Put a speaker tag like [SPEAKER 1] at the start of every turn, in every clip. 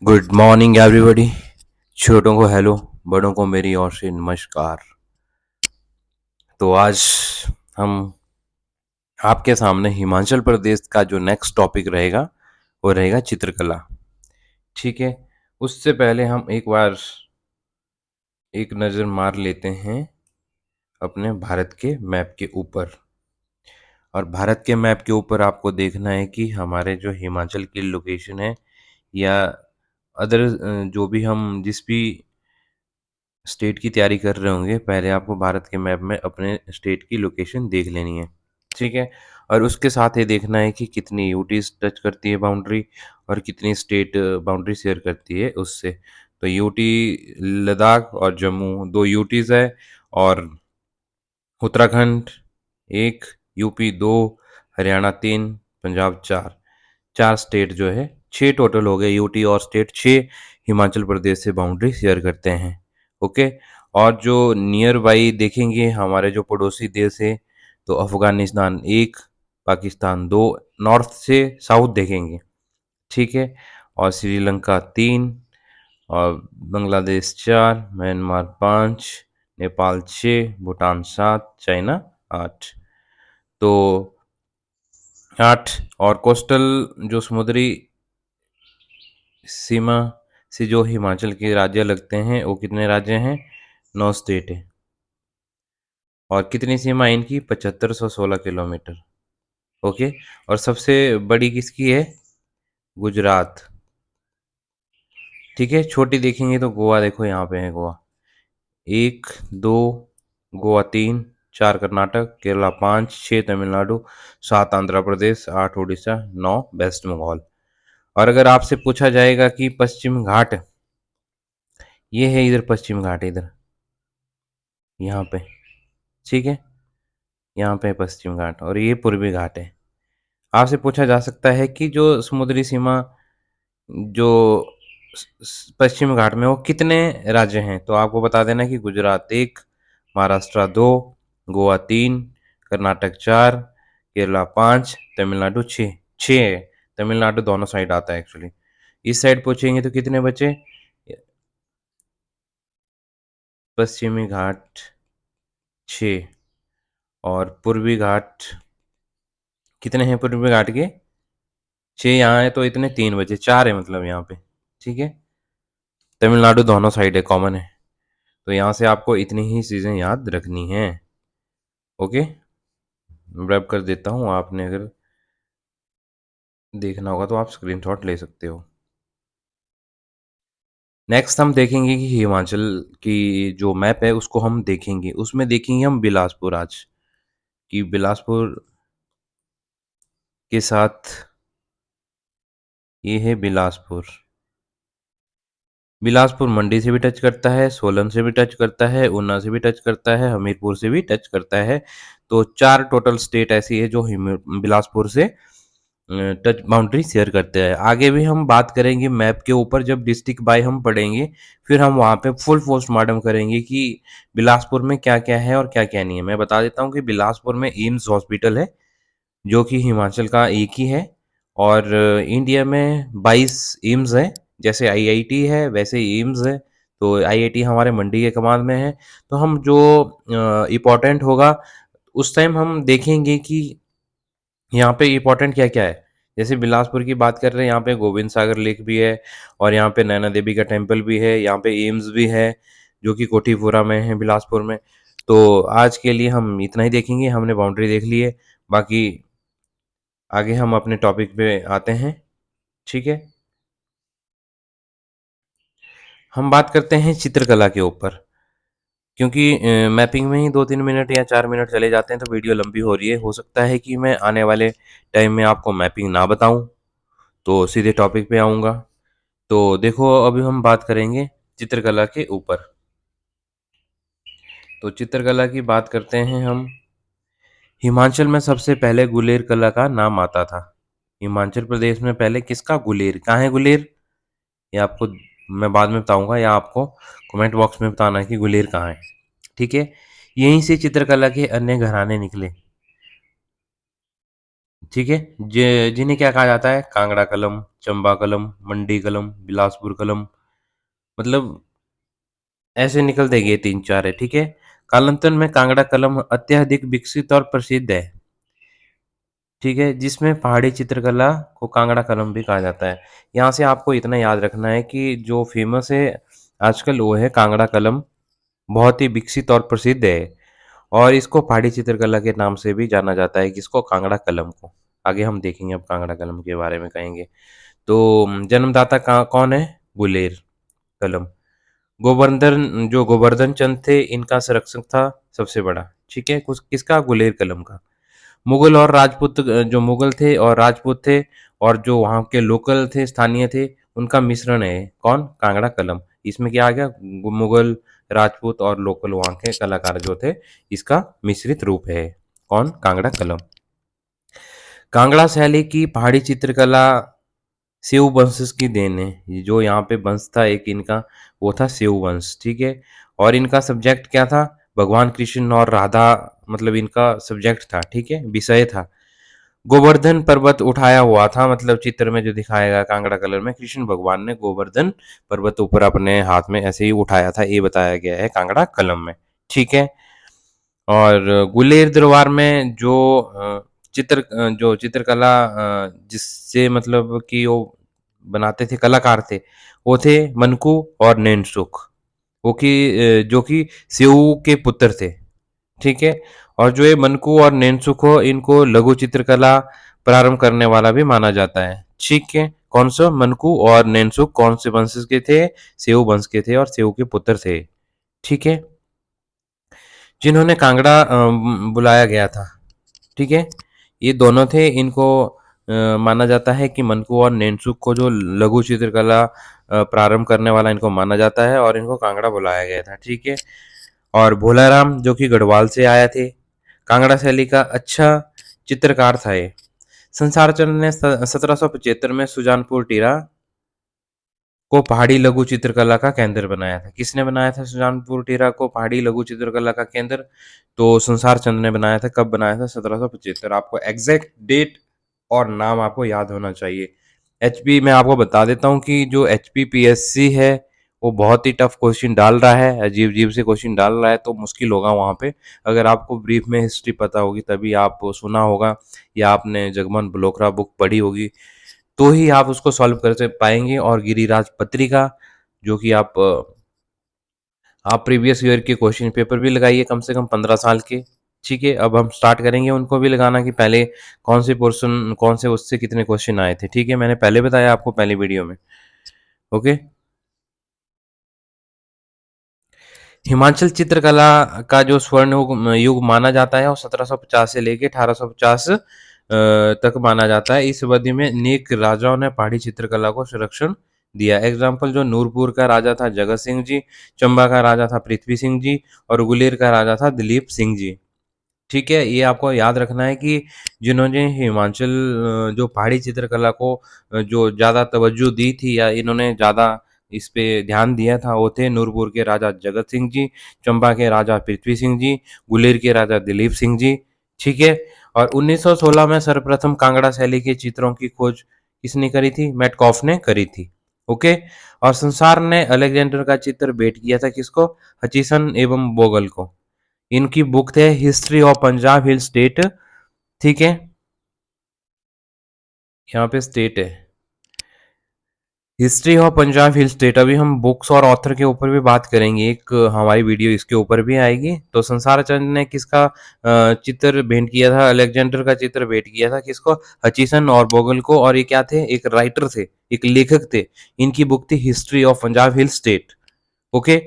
[SPEAKER 1] Good morning everybody. छोटों को hello, बड़ों को मेरी ओर से नमस्कार। तो आज हम आपके सामने हिमाचल प्रदेश का जो नेक्स्ट टॉपिक रहेगा वो रहेगा चित्रकला। ठीक है। उससे पहले हम एक बार एक नज़र मार लेते हैं अपने भारत के मैप के ऊपर। और भारत के मैप के ऊपर आपको देखना है कि हमारे जो हिमाचल की लोकेशन है या अदर जो भी हम जिस भी स्टेट की तैयारी कर रहे होंगे, पहले आपको भारत के मैप में अपने स्टेट की लोकेशन देख लेनी है। ठीक है। और उसके साथ ये देखना है कि कितनी यूटीज टच करती है बाउंड्री और कितनी स्टेट बाउंड्री शेयर करती है उससे। तो यूटी, लद्दाख और जम्मू दो यूटीज है, और उत्तराखंड एक, यूपी दो, हरियाणा तीन, पंजाब चार। चार स्टेट जो है, छः टोटल हो गए यूटी और स्टेट, छः हिमाचल प्रदेश से बाउंड्री शेयर करते हैं। ओके। और जो नियर बाई देखेंगे हमारे जो पड़ोसी देश है, तो अफगानिस्तान एक, पाकिस्तान दो, नॉर्थ से साउथ देखेंगे। ठीक है। और श्रीलंका तीन, और बांग्लादेश चार, म्यांमार पाँच, नेपाल छः, भूटान सात, चाइना आठ। तो आठ। और कोस्टल जो समुद्री सीमा से जो हिमाचल के राज्य लगते हैं वो कितने राज्य हैं? 9 स्टेट है। और कितनी सीमा है इनकी? 7516 किलोमीटर। ओके। और सबसे बड़ी किसकी है? गुजरात। ठीक है। छोटी देखेंगे तो गोवा, देखो यहाँ पे है गोवा एक, दो, गोवा तीन, चार कर्नाटक, केरला पाँच, छः तमिलनाडु, सात आंध्र प्रदेश, आठ उड़ीसा, नौ वेस्ट बंगाल। और अगर आपसे पूछा जाएगा कि पश्चिम घाट, ये है इधर पश्चिम घाट, इधर यहाँ पे। ठीक है। यहाँ पे पश्चिम घाट और ये पूर्वी घाट है। आपसे पूछा जा सकता है कि जो समुद्री सीमा जो पश्चिम घाट में वो कितने राज्य हैं, तो आपको बता देना कि गुजरात एक, महाराष्ट्र दो, गोवा तीन, कर्नाटक चार, केरला पाँच, तमिलनाडु छः। छः है। तमिलनाडु दोनों साइड आता है एक्चुअली। इस साइड पूछेंगे तो कितने बचे? पश्चिमी घाट छः, और पूर्वी घाट कितने हैं पूर्वी घाट के? छः यहाँ है तो इतने तीन बचे, चार है मतलब यहाँ पे। ठीक है। तमिलनाडु दोनों साइड है, कॉमन है। तो यहाँ से आपको इतनी ही चीज़ें याद रखनी है। ओके। रैप कर देता हूँ, आपने अगर देखना होगा तो आप स्क्रीनशॉट ले सकते हो। नेक्स्ट हम देखेंगे कि हिमाचल की जो मैप है उसको हम देखेंगे, उसमें देखेंगे हम बिलासपुर आज, कि बिलासपुर के साथ ये है बिलासपुर। बिलासपुर मंडी से भी टच करता है, सोलन से भी टच करता है, ऊना से भी टच करता है, हमीरपुर से भी टच करता है। तो चार टोटल स्टेट ऐसी है जो बिलासपुर से टच बाउंड्री शेयर करते हैं। आगे भी हम बात करेंगे मैप के ऊपर, जब डिस्ट्रिक्ट बाय हम पढ़ेंगे, फिर हम वहाँ पे फुल पोस्टमार्टम करेंगे कि बिलासपुर में क्या क्या है और क्या क्या नहीं है। मैं बता देता हूँ कि बिलासपुर में एम्स हॉस्पिटल है, जो कि हिमाचल का एक ही है। और इंडिया में 22 एम्स है, जैसे आईआईटी है वैसे ही एम्स है। तो आईआईटी हमारे मंडी के कमाल में है। तो हम जो इम्पोर्टेंट होगा उस टाइम हम देखेंगे कि यहाँ पे इम्पोर्टेंट क्या क्या है। जैसे बिलासपुर की बात कर रहे हैं, यहाँ पे गोविंद सागर लेक भी है, और यहाँ पे नैना देवी का टेम्पल भी है, यहाँ पे एम्स भी है जो कि कोठीपुरा में है बिलासपुर में। तो आज के लिए हम इतना ही देखेंगे, हमने बाउंड्री देख ली है। बाकी आगे हम अपने टॉपिक पे आते हैं। ठीक है। हम बात करते हैं चित्रकला के ऊपर, क्योंकि मैपिंग में ही 2-3 मिनट या 4 मिनट चले जाते हैं तो वीडियो लंबी हो रही है। हो सकता है कि मैं आने वाले टाइम में आपको मैपिंग ना बताऊं, तो सीधे टॉपिक पे आऊँगा। तो देखो, अभी हम बात करेंगे चित्रकला के ऊपर। तो चित्रकला की बात करते हैं हम। हिमाचल में सबसे पहले गुलेर कला का नाम आता था। हिमाचल प्रदेश में पहले किसका? गुलेर। कहाँ है गुलेर? ये आपको मैं बाद में बताऊंगा, या आपको कमेंट बॉक्स में बताना है कि गुलेर कहाँ है। ठीक है। यहीं से चित्रकला के अन्य घराने निकले। ठीक है। जिन्हें क्या कहा जाता है, कांगड़ा कलम, चंबा कलम, मंडी कलम, बिलासपुर कलम, मतलब ऐसे निकलते गए तीन चार है। ठीक है। कालांतर में कांगड़ा कलम अत्यधिक विकसित और प्रसिद्ध है। ठीक है, जिसमें पहाड़ी चित्रकला को कांगड़ा कलम भी कहा जाता है। यहाँ से आपको इतना याद रखना है कि जो फेमस है आजकल वो है कांगड़ा कलम, बहुत ही विकसित और प्रसिद्ध है। और इसको पहाड़ी चित्रकला के नाम से भी जाना जाता है, किसको, कांगड़ा कलम को। आगे हम देखेंगे, अब कांगड़ा कलम के बारे में कहेंगे। तो जन्मदाता कौन है, गुलेर कलम। गोवर्धन, जो गोवर्धन चंद थे, इनका संरक्षक था सबसे बड़ा। ठीक है, कुछ किसका, गुलेर कलम का। मुगल और राजपूत, जो मुगल थे और राजपूत थे और जो वहाँ के लोकल थे, स्थानीय थे, उनका मिश्रण है कौन, कांगड़ा कलम। इसमें क्या आ गया, मुगल, राजपूत और लोकल वहाँ के कलाकार जो थे, इसका मिश्रित रूप है कौन, कांगड़ा कलम। कांगड़ा शैली की पहाड़ी चित्रकला सेव वंश की देन है। ये जो यहाँ पे वंश था एक इनका, वो था सेव वंश। ठीक है। और इनका सब्जेक्ट क्या था, भगवान कृष्ण और राधा, मतलब इनका सब्जेक्ट था। ठीक है, विषय था। गोवर्धन पर्वत उठाया हुआ था, मतलब चित्र में जो दिखाया गया कांगड़ा कलर में, कृष्ण भगवान ने गोवर्धन पर्वत ऊपर अपने हाथ में ऐसे ही उठाया था, ये बताया गया है कांगड़ा कलम में। ठीक है। और गुलेर दरबार में जो जो चित्रकला जिससे मतलब कि वो बनाते थे, कलाकार थे, वो थे मनकू और नैनसुख, वो कि जो कि सेऊ के पुत्र थे। ठीक है। और जो ये मनकू और नैनसुख हो, इनको लघु चित्रकला प्रारंभ करने वाला भी माना जाता है। ठीक है। कौन सा, मनकू और नैनसुख कौन से वंश के थे, सेऊ वंश के थे और सेऊ के पुत्र थे। ठीक है। जिन्होंने कांगड़ा बुलाया गया था। ठीक है। ये दोनों थे, इनको माना जाता है कि मनकू और नैनसुख को जो लघु चित्रकला प्रारंभ करने वाला इनको माना जाता है और इनको कांगड़ा बुलाया गया था। ठीक है। और भोलाराम जो कि गढ़वाल से आया थे, कांगड़ा शैली का अच्छा चित्रकार था ये। संसार चंद्र ने 1775 में सुजानपुर टीरा को पहाड़ी लघु चित्रकला का केंद्र बनाया था। किसने बनाया था सुजानपुर टीरा को पहाड़ी लघु चित्रकला का केंद्र, तो संसार चंद्र ने बनाया था। कब बनाया था, 1775। आपको एग्जैक्ट डेट और नाम आपको याद होना चाहिए। एचपी मैं आपको बता देता हूँ कि जो एचपीपीएससी है वो बहुत ही टफ क्वेश्चन डाल रहा है, अजीब अजीब से क्वेश्चन डाल रहा है, तो मुश्किल होगा वहाँ पे। अगर आपको ब्रीफ में हिस्ट्री पता होगी तभी आप सुना होगा या आपने जगमोहन बलोकरा बुक पढ़ी होगी, तो ही आप उसको सॉल्व कर पाएंगे। और गिरिराज पत्रिका, जो कि आप प्रीवियस ईयर के क्वेश्चन पेपर भी लगाइए, कम से कम 15 साल के। ठीक है। अब हम स्टार्ट करेंगे उनको भी लगाना कि पहले कौन से पोर्शन, कौन से उससे कितने क्वेश्चन आए थे। ठीक है, मैंने पहले बताया आपको पहली वीडियो में। ओके। हिमाचल चित्रकला का जो स्वर्ण युग माना जाता है वो 1750 से लेके 1850 तक माना जाता है। इस अवधि में अनेक राजाओं ने पहाड़ी चित्रकला को संरक्षण दिया। एग्जाम्पल, जो नूरपुर का राजा था जगत सिंह जी, चंबा का राजा था पृथ्वी सिंह जी और गुलेर का राजा था दिलीप सिंह जी। ठीक है, ये आपको याद रखना है कि जिन्होंने हिमाचल जो पहाड़ी चित्रकला को जो ज़्यादा तवज्जो दी थी या इन्होंने ज़्यादा इस पे ध्यान दिया था, वो थे नूरपुर के राजा जगत सिंह जी, चंबा के राजा पृथ्वी सिंह जी, गुलेर के राजा दिलीप सिंह जी। ठीक है। और 1916 में सर्वप्रथम कांगड़ा शैली के चित्रों की खोज किसने करी थी, मेटकॉफ ने करी थी। ओके। और संसार ने अलेक्जेंडर का चित्र भेंट किया था किसको, हचिसन एवं बोगल को। इनकी बुक है history of Punjab hill state. ठीक है, यहाँ पे स्टेट है history of Punjab hill state. अभी हम बुक्स और ऑथर के ऊपर भी बात करेंगे, एक हमारी वीडियो इसके ऊपर भी आएगी। तो संसार चंद ने किसका चित्र भेंट किया था, अलेक्जेंडर का चित्र भेंट किया था किसको, हचिसन और बोगल को। और ये क्या थे, एक राइटर थे, एक लेखक थे। इनकी बुक थी history of Punjab hill state. Okay.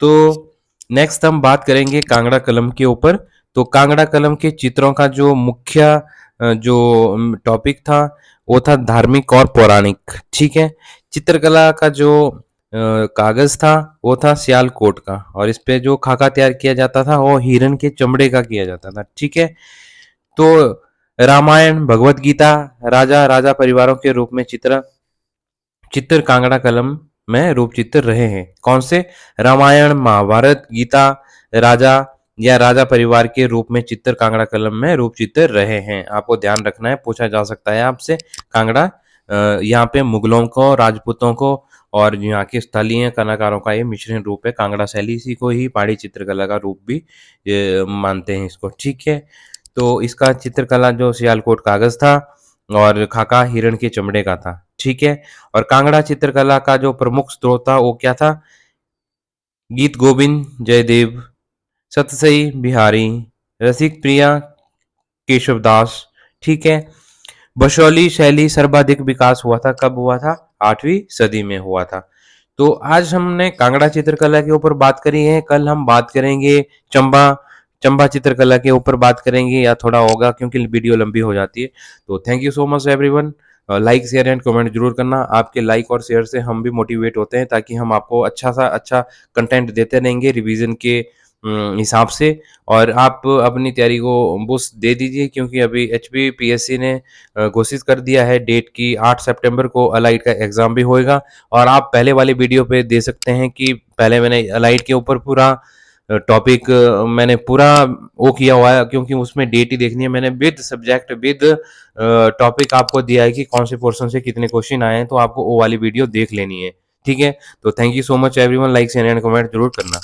[SPEAKER 1] तो नेक्स्ट हम बात करेंगे कांगड़ा कलम के ऊपर। तो कांगड़ा कलम के चित्रों का जो मुख्य जो टॉपिक था वो था धार्मिक और पौराणिक। ठीक है। चित्रकला का जो कागज था वो था सियालकोट का, और इस पे जो खाका तैयार किया जाता था वो हिरन के चमड़े का किया जाता था। ठीक है। तो रामायण, भगवत गीता, राजा राजा परिवारों के रूप में चित्र चित्र कांगड़ा कलम में रूप चित्र रहे हैं। कौन से, रामायण, महाभारत, गीता, राजा या राजा परिवार के रूप में चित्तर कांगड़ा कलम में रूप चित्तर रहे हैं। आपको ध्यान रखना है, पूछा जा सकता है आपसे। कांगड़ा यहाँ पे मुगलों को, राजपूतों को और यहाँ के स्थलीय कलाकारों का ये मिश्रण रूप है कांगड़ा शैली। इसी को ही पहाड़ी चित्रकला का रूप भी मानते हैं इसको, ठीक है। तो इसका चित्रकला जो सियालकोट कागज था और खाका हिरण के चमड़े का था, ठीक है। और कांगड़ा चित्रकला का जो प्रमुख स्रोत था वो क्या था? गीत गोविंद जयदेव, सतसई बिहारी, रसिक प्रिया केशवदास, ठीक है। बशौली शैली सर्वाधिक विकास हुआ था, कब हुआ था? 8वीं सदी में हुआ था। तो आज हमने कांगड़ा चित्रकला के ऊपर बात करी है। कल हम बात करेंगे चंबा चंबा चित्रकला के ऊपर बात करेंगे, या थोड़ा होगा क्योंकि वीडियो लंबी हो जाती है। तो thank you so much everyone. Like share and comment जरूर करना। आपके लाइक और शेयर से हम भी मोटिवेट होते हैं, ताकि हम आपको अच्छा कंटेंट देते रहेंगे रिवीजन के हिसाब से। और आप अपनी तैयारी को बूस्ट दे दीजिए, क्योंकि अभी HPPSC ने घोषित कर दिया है डेट की 8 सितंबर को अलाइट का एग्जाम भी होएगा। और आप पहले वाली वीडियो पे दे सकते हैं कि पहले मैंने अलाइट के ऊपर पूरा टॉपिक मैंने पूरा वो किया हुआ है, क्योंकि उसमें डेट ही देखनी है। मैंने विद सब्जेक्ट विद टॉपिक आपको दिया है कि कौन से पोर्शन से कितने क्वेश्चन आए हैं, तो आपको वो वाली वीडियो देख लेनी है, ठीक है। तो thank you so much everyone. Like share and comment जरूर करना।